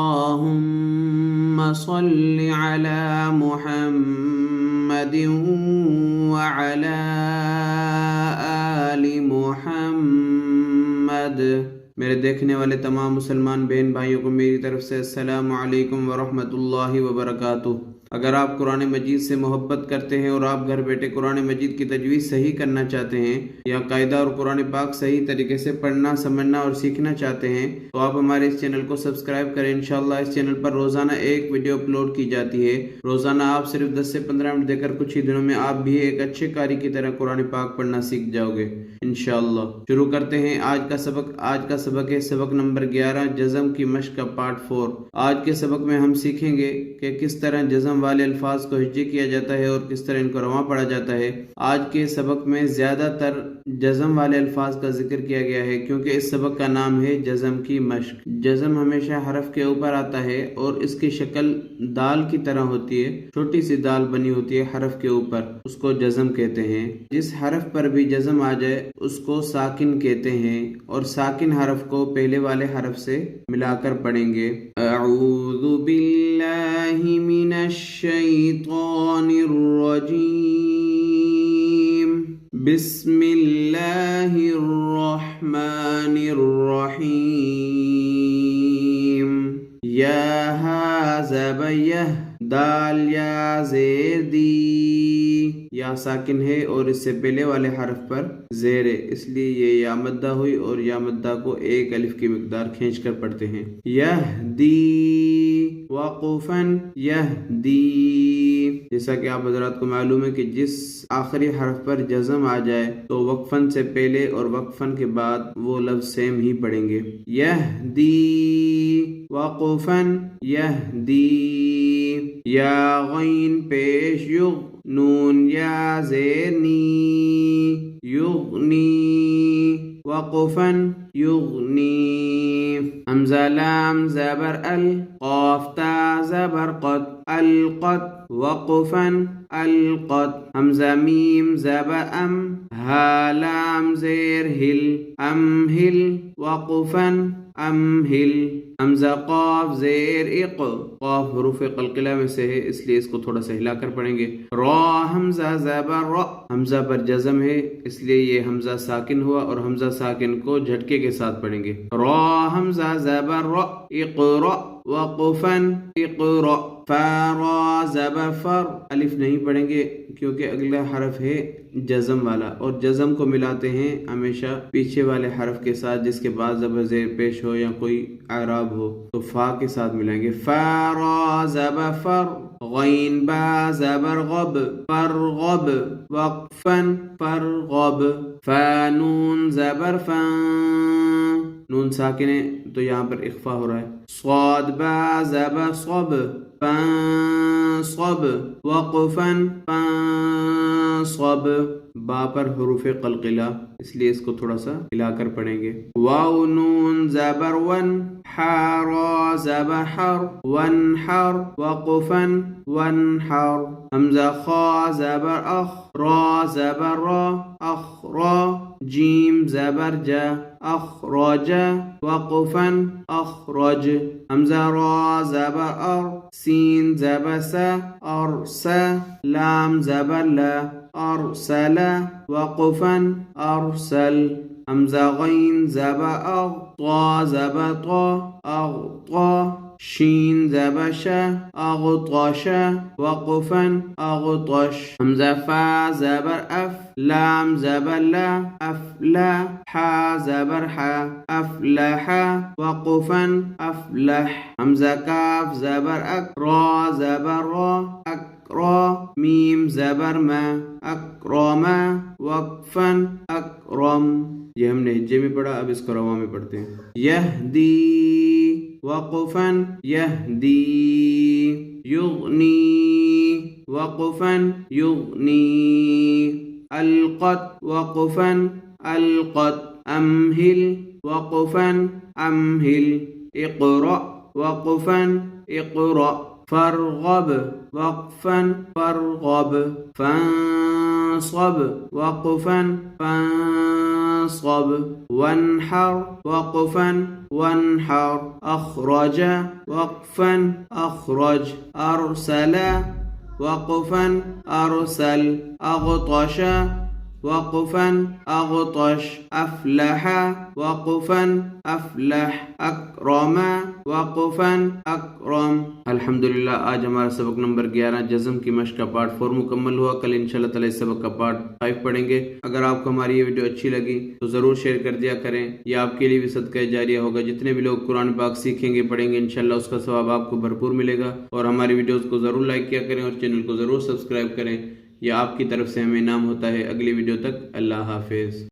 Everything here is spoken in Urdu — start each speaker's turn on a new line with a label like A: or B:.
A: اللهم صل على محمد وعلى آل محمد۔ میرے دیکھنے والے تمام مسلمان بہن بھائیوں کو میری طرف سے السلام علیکم ورحمۃ اللہ وبرکاتہ۔ اگر آپ قرآن مجید سے محبت کرتے ہیں اور آپ گھر بیٹھے قرآن مجید کی تجوید صحیح کرنا چاہتے ہیں یا قاعدہ اور قرآن پاک صحیح طریقے سے پڑھنا سمجھنا اور سیکھنا چاہتے ہیں تو آپ ہمارے اس چینل کو سبسکرائب کریں۔ انشاءاللہ اس چینل پر روزانہ ایک ویڈیو اپلوڈ کی جاتی ہے۔ روزانہ آپ صرف 10 سے 15 منٹ دے کر کچھ ہی دنوں میں آپ بھی ایک اچھے قاری کی طرح قرآن پاک پڑھنا سیکھ جاؤ گے انشاءاللہ۔ شروع کرتے ہیں آج کا سبق۔ آج کا سبق ہے سبق نمبر 11، جزم کی مشق کا پارٹ 4۔ آج کے سبق میں ہم سیکھیں گے کہ کس طرح جزم والے الفاظ کو ہجے کیا جاتا ہے اور کس طرح ان کو رواں پڑھا جاتا ہے۔ آج کے سبق میں زیادہ تر جزم والے الفاظ کا ذکر کیا گیا ہے کیونکہ اس سبق کا نام ہے جزم کی مشق۔ جزم ہمیشہ حرف کے اوپر آتا ہے اور اس کی شکل دال کی طرح ہوتی ہے، چھوٹی سی دال بنی ہوتی ہے حرف کے اوپر، اس کو جزم کہتے ہیں۔ جس حرف پر بھی جزم آ جائے اس کو ساکن کہتے ہیں، اور ساکن حرف کو پہلے والے حرف سے ملا کر پڑھیں گے۔ اعوذ باللہ من الشیطان الرجیم، بسم اللہ الرحمن الرحیم۔ یا ہا زبر یہ، دال یا زیر دی، یا ساکن ہے اور اس سے پہلے والے حرف پر زیر ہے، اس لیے یہ یا مدہ ہوئی اور یا مدہ کو ایک الف کی مقدار کھینچ کر پڑھتے ہیں۔ یہدی وقفاً یہدی، جیسا کہ آپ حضرات کو معلوم ہے کہ جس آخری حرف پر جزم آ جائے تو وقفاً سے پہلے اور وقفاً کے بعد وہ لفظ سیم ہی پڑھیں گے۔ یہدی وقفاً یہدی، یا غین پیش یغ، نون یا زیر نی، یغنی وقفاً یغنی۔ حمزہ لام زبر ال، قاف تا زبر قد، القد وقفاً القد۔ حمزہ میم زبر ام، ہا لام زیر ہل، امہل وقفاً امہل۔ حمزہ قاف زیر اق، قاف حروف قلقلہ میں سے ہے اس لیے اس کو تھوڑا سا ہلا کر پڑھیں گے۔ را حمزہ زبر را، حمزہ پر جزم ہے اس لیے یہ حمزہ ساکن ہوا اور حمزہ ساکن کو جھٹکے کے ساتھ پڑھیں گے۔ را حمزہ زبر را، اقرا وقفاً اقرا۔ فارا زبر فر، الف نہیں پڑھیں گے کیونکہ اگلا حرف ہے جزم والا، اور جزم کو ملاتے ہیں ہمیشہ پیچھے والے حرف کے ساتھ جس کے بعد زبر زیر پیش ہو یا کوئی اعراب ہو تو فا کے ساتھ ملائیں گے۔ فارا زبر فر، غین با زبر غب، فرغب وقفاً فرغب۔ فانون زبر فان، نون ساکن ہے تو یہاں پر اخفا ہو رہا ہے۔ صاد با زبر صب، فانصب وقفاً فانصب۔ با پر حروف قلقلہ اس لیے اس کو تھوڑا سا ہلا کر پڑھیں گے۔ واو نون زبر ون، حارا زبر حر، ونحر وقفاً ونحر۔ حمزہ خا زبر اخ، را زبر را، اخرا۔ جیم زبر جا، اخرج وقفاً اخرج۔ حمزہ را زبر ار، سین زبر سا، ارسا۔ لام زبر لا، ارسل وقفاً ارسل۔ حمزہ غین زبر اغ، طا زبر طا، اغطا۔ شین زبر شا، اغطش وقفاً اغطش۔ حمزہ فا زبر اف، لام زبر لا، افلا۔ حا زبر حا، افلح وقفاً افلح۔ حمزہ کاف زبر اک، را زبر را، اکرا۔ میم زبر ما، اکرم وقفاً اکرم۔ یہ ہم نے ہجے میں پڑھا، اب اس کو رواں میں پڑھتے ہیں۔ یہدی وقفاً یہدی، یغنی وقفاً یغنی۔ القت وقفاً القت، امہل وقفاً امہل۔ اقرأ وقفاً اقرأ۔ فرغب وقفاً فرغب۔ فانصب وقفاً فانصب۔ نصب وانحر وقفا وانحر أخرج وقفا أخرج أرسل وقفا أرسل أغطش وقفا أغطش أفلح وقفا أفلح أكرم وقفا أكرم. الحمدللہ آج ہمارا سبق نمبر 11 جزم کی مشق کا پارٹ 4 مکمل ہوا. کل انشاءاللہ تعالی اس سبق کا پارٹ 5 پڑھیں گے. اگر آپ کو ہماری یہ ویڈیو اچھی لگی تو ضرور شیئر کر دیا کریں. یہ آپ کے لیے بھی صدقہ جاریہ ہوگا. جتنے بھی لوگ قرآن پاک سیکھیں گے پڑھیں گے انشاءاللہ اس کا ثواب آپ کو بھرپور ملے گا. اور ہماری ویڈیوز کو ضرور لائک کیا کریں اور چینل کو ضرور سبسکرائب کریں. یہ آپ کی طرف سے ہمیں انعام ہوتا ہے. اگلی ویڈیو تک اللہ حافظ.